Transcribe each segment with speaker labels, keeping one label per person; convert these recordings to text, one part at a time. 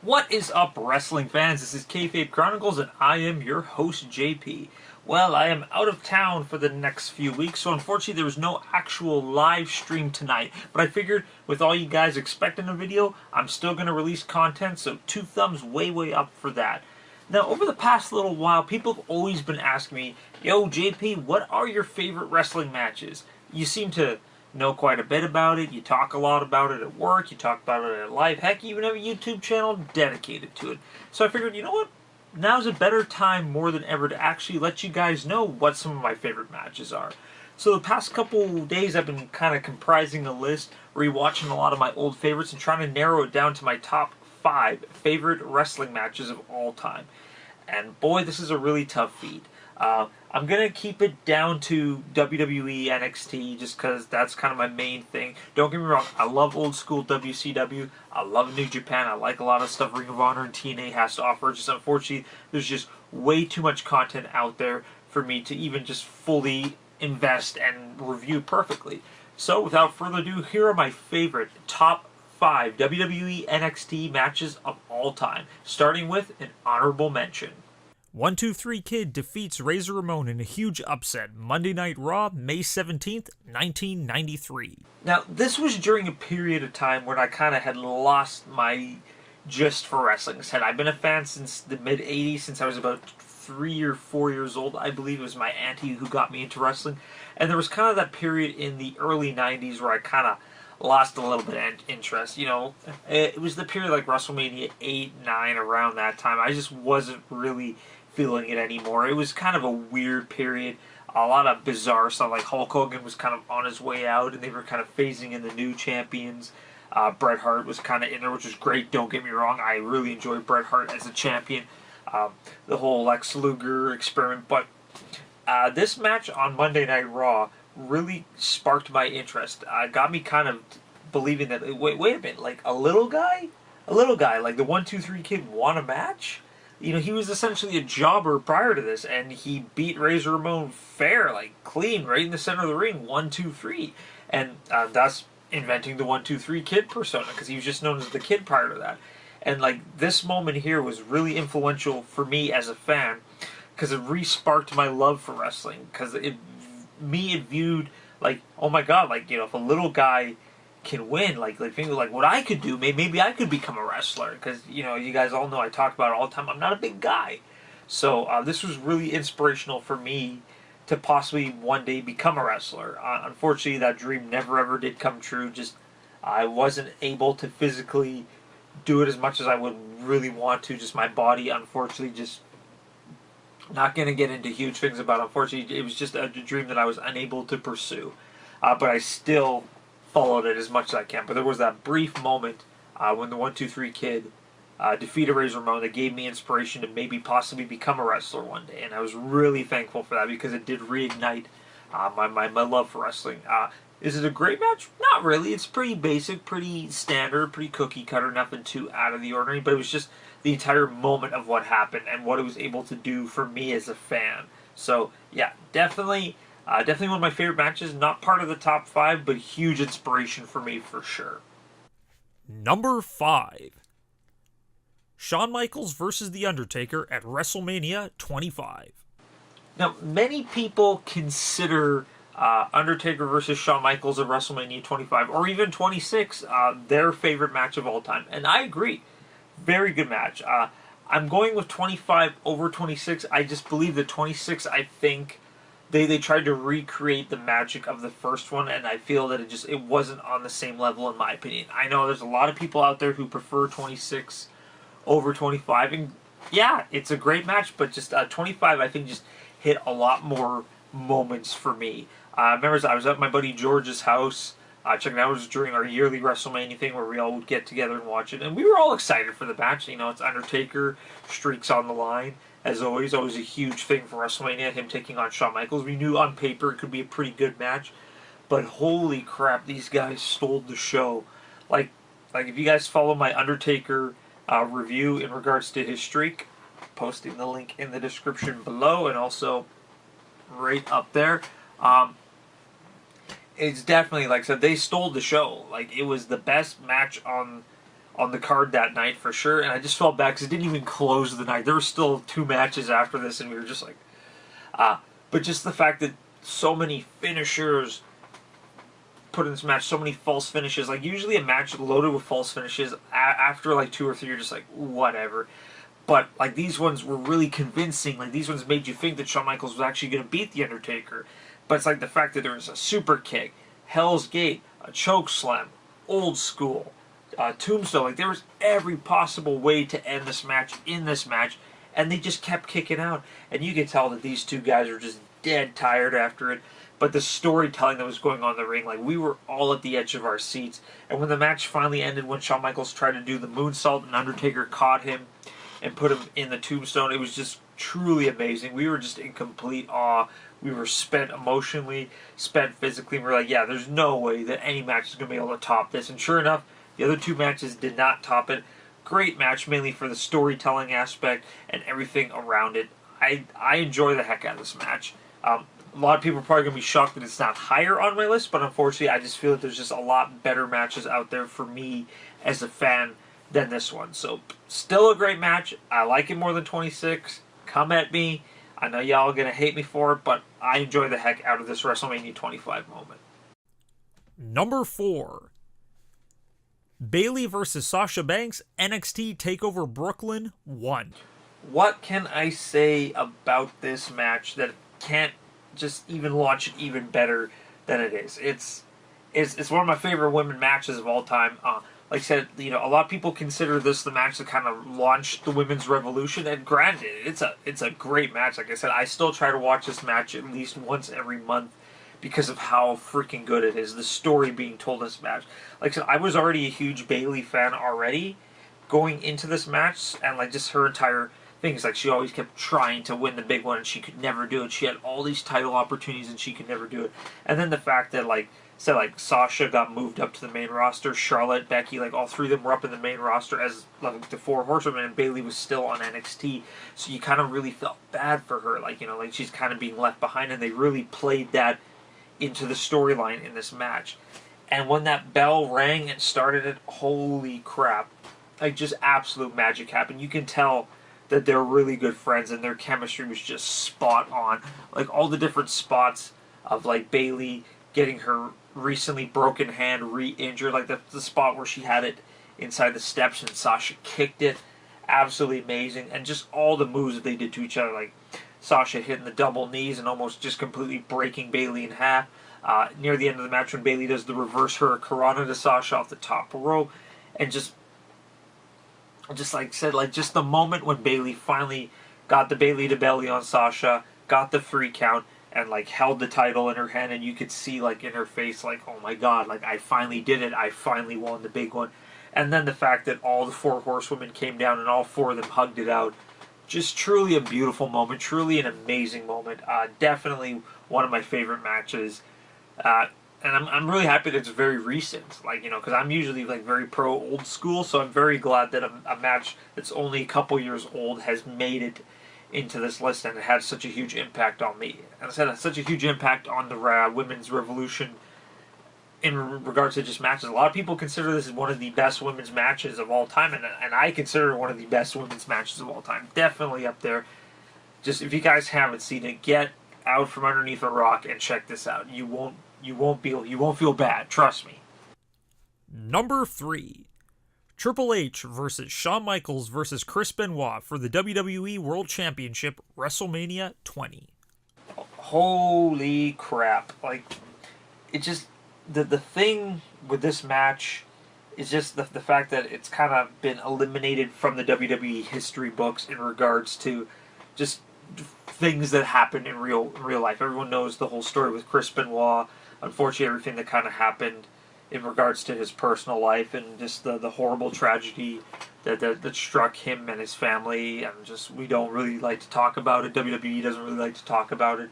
Speaker 1: What is up, wrestling fans? This is Kayfabe Chronicles, and I am your host, JP. Well, I am out of town for the next few weeks, so unfortunately there was no actual live stream tonight. But I figured, with all you guys expecting a video, I'm still going to release content, so 2 thumbs way up for that. Now, over the past little while, people have always been asking me, "Yo, JP, what are your favorite wrestling matches?" You seem to know quite a bit about it. You talk a lot about it at work. You talk about it at life. Heck, you even have a YouTube channel dedicated to it. So I figured, you know what? Now's a better time more than ever to actually let you guys know what some of my favorite matches are. So the past couple days I've been kind of comprising a list, rewatching a lot of my old favorites and trying to narrow it down to my top 5 favorite wrestling matches of all time. And boy, this is a really tough feat. I'm going to keep it down to WWE NXT just because that's kind of my main thing. Don't get me wrong, I love old school WCW. I love New Japan. I like a lot of stuff Ring of Honor and TNA has to offer. Just unfortunately, there's just way too much content out there for me to even just fully invest and review perfectly. So without further ado, here are my favorite top 5 WWE NXT matches of all time, starting with an honorable mention. 1-2-3 Kid defeats Razor Ramon in a huge upset, Monday Night Raw, May 17th, 1993. Now, this was during a period of time when I kind of had lost my gist for wrestling. I said, I've been a fan since the mid-'80s, since I was about 3 or 4 years old. I believe it was my auntie who got me into wrestling. And there was kind of that period in the early 90s where I kind of lost a little bit of interest. You know, it was the period like WrestleMania 8, 9, around that time. I just wasn't really feeling it anymore. It was kind of a weird period. A lot of bizarre stuff, like Hulk Hogan was kind of on his way out, and they were kind of phasing in the new champions. Bret Hart was kind of in there, which was great, don't get me wrong. I really enjoyed Bret Hart as a champion. The whole Lex Luger experiment. But this match on Monday Night Raw really sparked my interest. Got me kind of believing that, wait a minute, like a little guy, like the 1-2-3 Kid won a match? You know, he was essentially a jobber prior to this, and he beat Razor Ramon fair, like clean, right in the center of the ring, 1-2-3. And thus inventing the 1-2-3 Kid persona, because he was just known as the Kid prior to that. And like this moment here was really influential for me as a fan, because it re-sparked my love for wrestling, because it viewed like, oh my god, like, you know, if a little guy can win, like what I could do, maybe I could become a wrestler, because, you know, you guys all know I talk about it all the time, I'm not a big guy. So this was really inspirational for me to possibly one day become a wrestler. Unfortunately, that dream never ever did come true. Just I wasn't able to physically do it as much as I would really want to. Just my body, unfortunately, just not going to get into huge things about it. Unfortunately, it was just a dream that I was unable to pursue. But I still followed it as much as I can. But there was that brief moment when the 1-2-3 Kid defeated Razor Ramon that gave me inspiration to maybe possibly become a wrestler one day. And I was really thankful for that, because it did reignite my love for wrestling. Is it a great match? Not really. It's pretty basic, pretty standard, pretty cookie cutter, nothing too out of the ordinary. But it was just the entire moment of what happened and what it was able to do for me as a fan. So yeah, definitely one of my favorite matches. Not part of the top 5, but huge inspiration for me for sure. Number 5. Shawn Michaels versus The Undertaker at WrestleMania 25. Now, many people consider Undertaker versus Shawn Michaels at WrestleMania 25, or even 26, their favorite match of all time. And I agree. Very good match. I'm going with 25 over 26. I just believe that 26, I think they tried to recreate the magic of the first one, and I feel that it wasn't on the same level, in my opinion. I know there's a lot of people out there who prefer 26 over 25, and yeah, it's a great match, but just 25, I think, just hit a lot more moments for me. I remember I was at my buddy George's house, checking out. It was during our yearly WrestleMania thing where we all would get together and watch it, and we were all excited for the match. You know, it's Undertaker, streaks on the line, as always a huge thing for WrestleMania, him taking on Shawn Michaels. We knew on paper it could be a pretty good match, but holy crap, these guys stole the show. Like if you guys follow my Undertaker review in regards to his streak, posting the link in the description below and also right up there. It's definitely, like I said, they stole the show. Like, it was the best match on on the card that night for sure. And I just felt bad because it didn't even close the night. There were still 2 matches after this, and we were just like, but just the fact that so many finishers put in this match, so many false finishes. Like, usually a match loaded with false finishes, after like 2 or 3, you're just like, whatever. But, like, these ones were really convincing. Like, these ones made you think that Shawn Michaels was actually going to beat The Undertaker. But it's like the fact that there was a super kick, Hell's Gate, a choke slam, old school, tombstone. Like, there was every possible way to end this match in this match, and they just kept kicking out. And you could tell that these 2 guys were just dead tired after it. But the storytelling that was going on in the ring, like, we were all at the edge of our seats. And when the match finally ended, when Shawn Michaels tried to do the moonsault and Undertaker caught him and put him in the tombstone, it was just truly amazing. We were just in complete awe. We were spent emotionally, spent physically. We were like, yeah, there's no way that any match is going to be able to top this. And sure enough, the other 2 matches did not top it. Great match, mainly for the storytelling aspect and everything around it. I enjoy the heck out of this match. A lot of people are probably going to be shocked that it's not higher on my list, but unfortunately, I just feel that there's just a lot better matches out there for me as a fan than this one. So, still a great match. I like it more than 26. Come at me. I know y'all are going to hate me for it, but I enjoy the heck out of this WrestleMania 25 moment.
Speaker 2: Number 4. Bayley versus Sasha Banks, NXT TakeOver Brooklyn 1.
Speaker 1: What can I say about this match that can't just even launch it even better than it is? It's one of my favorite women matches of all time. Like I said, a lot of people consider this the match that kind of launched the women's revolution. And granted, it's a great match. Like I said, I still try to watch this match at least once every month because of how freaking good it is. The story being told in this match. Like I said, I was already a huge Bayley fan already going into this match, and like just her entire things, like she always kept trying to win the big one and she could never do it. She had all these title opportunities and she could never do it. And then the fact that like Sasha got moved up to the main roster, Charlotte, Becky, like all 3 of them were up in the main roster as like the 4 horsewomen, and Bayley was still on NXT. So you kind of really felt bad for her, like like she's kind of being left behind, and they really played that into the storyline in this match. And when that bell rang and started it, holy crap, like just absolute magic happened. You can tell that they're really good friends and their chemistry was just spot on. Like all the different spots of like Bayley getting her recently broken hand re-injured, like the spot where she had it inside the steps and Sasha kicked it, absolutely amazing. And just all the moves that they did to each other, like Sasha hitting the double knees and almost just completely breaking Bayley in half. Near the end of the match when Bayley does the reverse hurricanrana to Sasha off the top rope, and just like I said, like just the moment when Bayley finally got the Bayley to belly on Sasha, got the 3 count, and like held the title in her hand, and you could see like in her face, like, oh my god, like I finally did it, I finally won the big one. And then the fact that all the 4 horsewomen came down and all 4 of them hugged it out, just truly a beautiful moment, truly an amazing moment. Definitely one of my favorite matches. And I'm really happy that it's very recent, like, because I'm usually, like, very pro old school, so I'm very glad that a match that's only a couple years old has made it into this list, and it had such a huge impact on me. And I said, it had such a huge impact on the women's revolution in regards to just matches. A lot of people consider this one of the best women's matches of all time, and I consider it one of the best women's matches of all time. Definitely up there. Just, if you guys haven't seen it, get out from underneath a rock and check this out. You won't feel bad. Trust me.
Speaker 2: Number 3. Triple H versus Shawn Michaels versus Chris Benoit for the WWE World Championship, WrestleMania 20.
Speaker 1: Holy crap. Like, it just, the thing with this match is just the fact that it's kind of been eliminated from the WWE history books in regards to just things that happen in real life. Everyone knows the whole story with Chris Benoit. Unfortunately, everything that kind of happened in regards to his personal life and just the horrible tragedy that struck him and his family, and just we don't really like to talk about it. WWE doesn't really like to talk about it.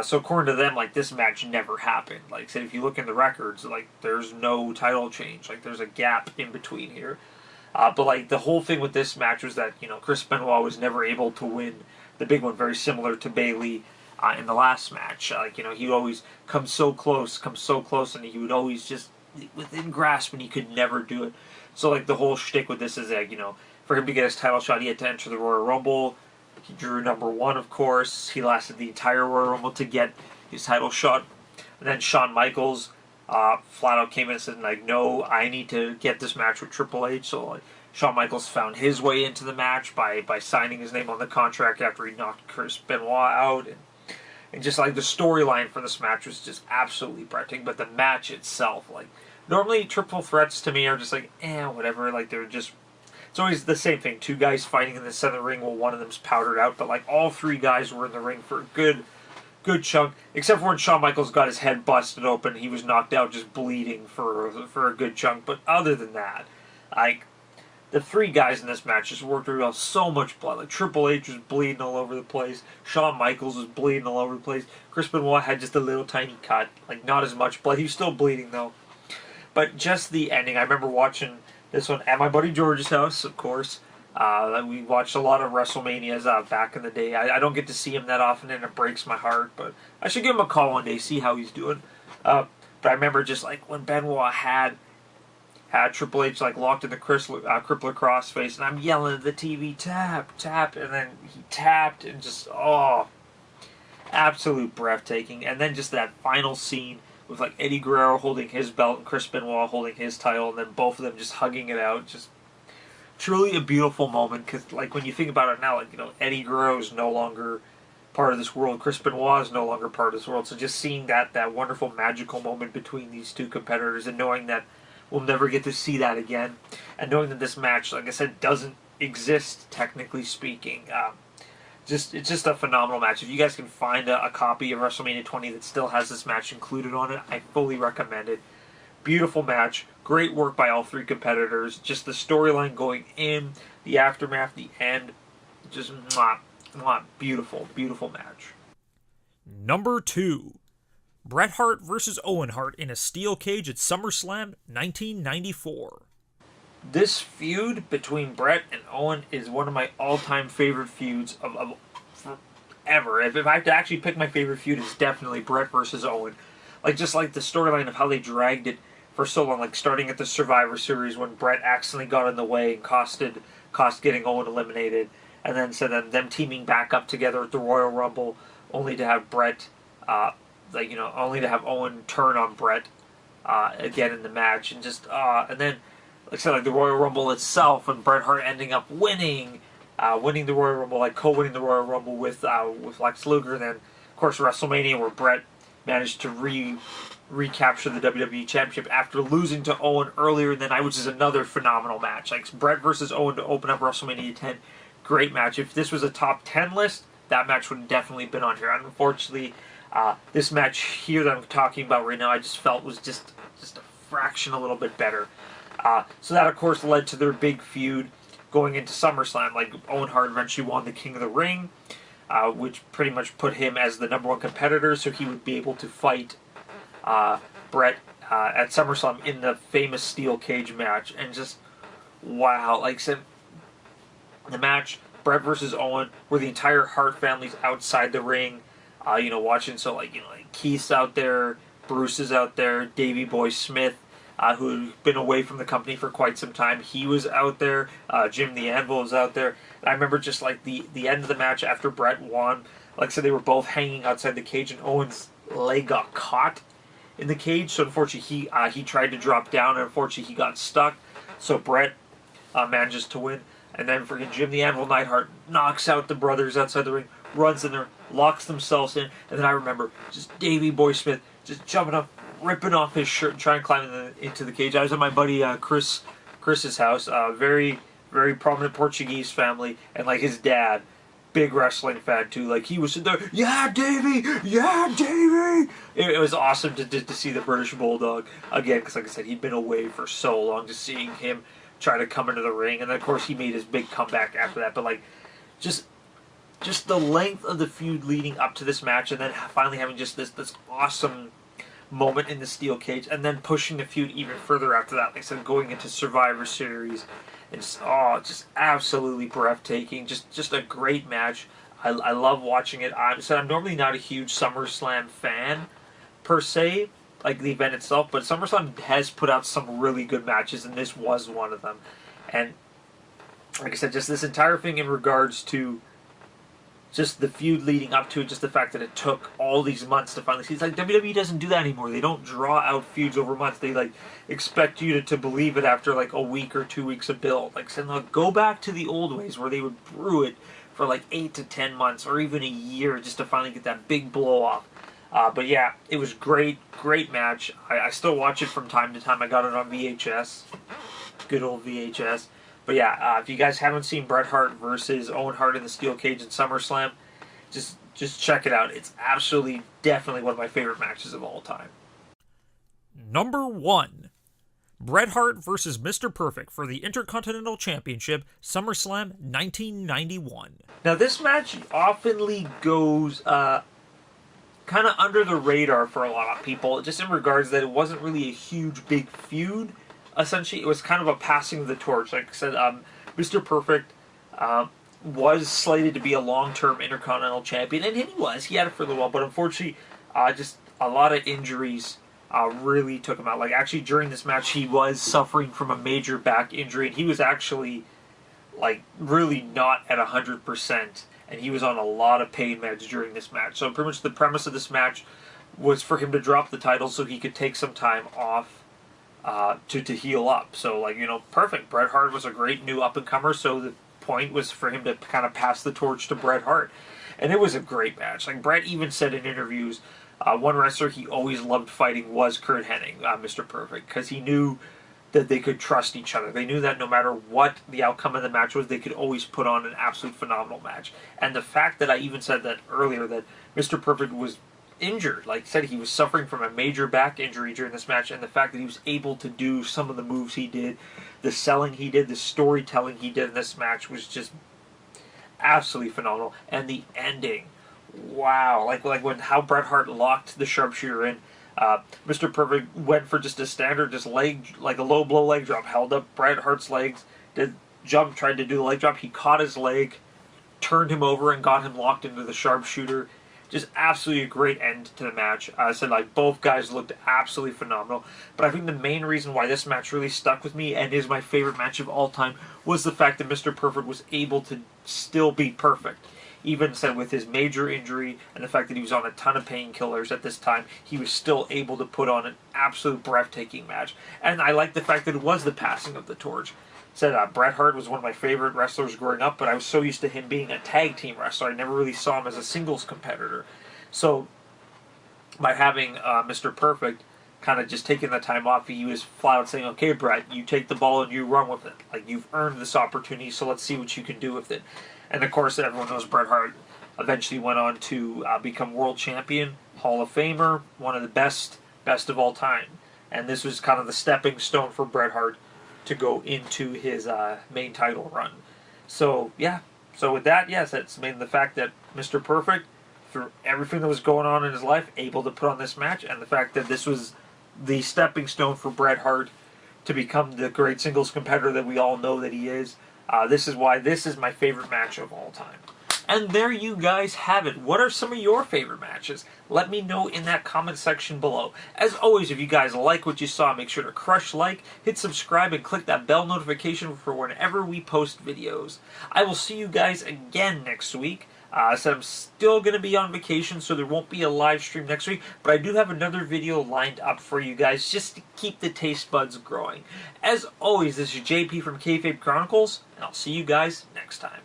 Speaker 1: So according to them, like, this match never happened. Like I said, if you look in the records, like, there's no title change. Like, there's a gap in between here. But like the whole thing with this match was that Chris Benoit was never able to win the big one, very similar to Bayley in the last match. He would always come so close, and he would always just within grasp, and he could never do it. So like the whole shtick with this is that, you know, for him to get his title shot, he had to enter the Royal Rumble. He drew number 1, of course. He lasted the entire Royal Rumble to get his title shot. And then Shawn Michaels flat out came in and said, like, no, I need to get this match with Triple H. So like, Shawn Michaels found his way into the match by signing his name on the contract after he knocked Benoit out. And just like the storyline for this match was just absolutely breathtaking. But the match itself, like, normally triple threats to me are just like, whatever. Like, they're just, it's always the same thing. 2 guys fighting in the center of the ring while one of them's powdered out. But like, all 3 guys were in the ring for a good chunk. Except for when Shawn Michaels got his head busted open, he was knocked out, just bleeding for a good chunk. But other than that, like, the 3 guys in this match just worked really well. So much blood. Like, Triple H was bleeding all over the place. Shawn Michaels was bleeding all over the place. Chris Benoit had just a little tiny cut. Like, not as much blood. He was still bleeding, though. But just the ending. I remember watching this one at my buddy George's house, of course. We watched a lot of WrestleManias back in the day. I don't get to see him that often, and it breaks my heart. But I should give him a call one day, see how he's doing. But I remember just, like, when Benoit had Triple H like locked in the crippler crossface, and I'm yelling at the TV, tap, tap, and then he tapped, and just, absolute breathtaking. And then just that final scene with like Eddie Guerrero holding his belt and Chris Benoit holding his title, and then both of them just hugging it out, just truly a beautiful moment. Because like when you think about it now, like, you know, Eddie Guerrero is no longer part of this world, Chris Benoit is no longer part of this world. So just seeing that wonderful magical moment between these 2 competitors, and knowing that we'll never get to see that again. And knowing that this match, like I said, doesn't exist, technically speaking. It's just a phenomenal match. If you guys can find a copy of WrestleMania 20 that still has this match included on it, I fully recommend it. Beautiful match. Great work by all 3 competitors. Just the storyline going in, the aftermath, the end. Just beautiful, beautiful match.
Speaker 2: Number 2. Bret Hart versus Owen Hart in a steel cage at SummerSlam 1994.
Speaker 1: This feud between Bret and Owen is one of my all-time favorite feuds of forever. If I have to actually pick my favorite feud, it's definitely Bret versus Owen. Like, just like the storyline of how they dragged it for so long, like starting at the Survivor Series when Bret accidentally got in the way and cost getting Owen eliminated, and then them teaming back up together at the Royal Rumble, only to have Bret, only to have Owen turn on Bret again in the match, and just and then, like I said, like the Royal Rumble itself, and Bret Hart ending up winning the Royal Rumble, like co-winning the Royal Rumble with Lex Luger, and then of course WrestleMania where Bret managed to recapture the WWE Championship after losing to Owen earlier in the night, which is another phenomenal match. Like Bret versus Owen to open up WrestleMania 10, great match. If this was a top 10 list, that match would have definitely been on here. Unfortunately, this match here that I'm talking about right now, I just felt was just a fraction a little bit better. So that, of course, led to their big feud going into SummerSlam. Like, Owen Hart eventually won the King of the Ring, which pretty much put him as the number 1 competitor, so he would be able to fight Bret at SummerSlam in the famous steel cage match. And just, wow. Like I said, the match, Bret versus Owen, where the entire Hart family's outside the ring, watching. So, like Keith's out there, Bruce is out there, Davey Boy Smith, who'd been away from the company for quite some time, he was out there. Jim the Anvil was out there. And I remember just like the end of the match after Bret won. Like I said, they were both hanging outside the cage, and Owen's leg got caught in the cage. So unfortunately, he tried to drop down, and unfortunately, he got stuck. So Bret manages to win. And then freaking Jim the Anvil Neidhart knocks out the brothers outside the ring, runs in there, locks themselves in. And then I remember just Davey Boy Smith just jumping up, ripping off his shirt and trying to climb into the cage. I was at my buddy Chris's house, very, very prominent Portuguese family, and like his dad, big wrestling fan too. Like he was sitting there, yeah, Davey, yeah, Davey. It was awesome to see the British Bulldog again, because like I said, he'd been away for so long. Just seeing him try to come into the ring, and then of course he made his big comeback after that. But like, just the length of the feud leading up to this match, and then finally having just this awesome moment in the steel cage, and then pushing the feud even further after that. Like I said, going into Survivor Series, and just absolutely breathtaking. Just a great match. I love watching it. I'm normally not a huge SummerSlam fan per se, like the event itself, but SummerSlam has put out some really good matches, and this was one of them. And like I said, just this entire thing in regards to just the feud leading up to it, just the fact that it took all these months to finally see. It's like WWE doesn't do that anymore. They don't draw out feuds over months. They like expect you to believe it after like a week or 2 weeks of build. Like saying, look, go back to the old ways where they would brew it for like 8 to 10 months or even a year just to finally get that big blow off. But yeah, it was great match. I still watch it from time to time. I got it on VHS, good old VHS. But yeah, if you guys haven't seen Bret Hart versus Owen Hart in the steel cage in SummerSlam, just check it out. It's absolutely, definitely one of my favorite matches of all time.
Speaker 2: Number 1. Bret Hart versus Mr. Perfect for the Intercontinental Championship, SummerSlam 1991.
Speaker 1: Now this match oftenly goes kind of under the radar for a lot of people, just in regards that it wasn't really a huge, big feud. Essentially, it was kind of a passing of the torch. Like I said, Mr. Perfect was slated to be a long-term Intercontinental Champion, and he was. He had it for a little while, but unfortunately, just a lot of injuries really took him out. Like, actually, during this match, he was suffering from a major back injury, and he was actually, like, really not at 100%, and he was on a lot of pain meds during this match. So pretty much the premise of this match was for him to drop the title so he could take some time off to heal up. So, like, you know, perfect. Bret Hart was a great new up-and-comer, so the point was for him to kind of pass the torch to Bret Hart. And it was a great match. Like, Bret even said in interviews, one wrestler he always loved fighting was Curt Hennig, Mr. Perfect, because he knew that they could trust each other. They knew that no matter what the outcome of the match was, they could always put on an absolute phenomenal match. And the fact that I even said that earlier, that Mr. Perfect was injured, like I said, he was suffering from a major back injury during this match, and the fact that he was able to do some of the moves he did, the selling he did, the storytelling he did in this match was just absolutely phenomenal. And the ending, wow, like when how Bret Hart locked the sharpshooter in, Mr. Perfect went for just a standard, just leg, like a low blow leg drop, held up Bret Hart's legs, tried to do the leg drop, he caught his leg, turned him over and got him locked into the sharpshooter. Just absolutely a great end to the match. I said, like, both guys looked absolutely phenomenal. But I think the main reason why this match really stuck with me and is my favorite match of all time was the fact that Mr. Perfect was able to still be perfect. Even said with his major injury and the fact that he was on a ton of painkillers at this time, he was still able to put on an absolute breathtaking match. And I like the fact that it was the passing of the torch. Said Bret Hart was one of my favorite wrestlers growing up, but I was so used to him being a tag team wrestler, I never really saw him as a singles competitor. So by having Mr. Perfect kind of just taking the time off, he was flat out saying, okay, Bret, you take the ball and you run with it. Like, you've earned this opportunity, so let's see what you can do with it. And of course, everyone knows Bret Hart eventually went on to become world champion, Hall of Famer, one of the best of all time. And this was kind of the stepping stone for Bret Hart to go into his main title run. So, yeah. So with that, yes, that's the fact that Mr. Perfect, through everything that was going on in his life, able to put on this match, and the fact that this was the stepping stone for Bret Hart to become the great singles competitor that we all know that he is. This is why this is my favorite match of all time. And there you guys have it. What are some of your favorite matches? Let me know in that comment section below. As always, if you guys like what you saw, make sure to crush like, hit subscribe, and click that bell notification for whenever we post videos. I will see you guys again next week. I said I'm still going to be on vacation, so there won't be a live stream next week, but I do have another video lined up for you guys just to keep the taste buds growing. As always, this is JP from Kayfabe Chronicles, and I'll see you guys next time.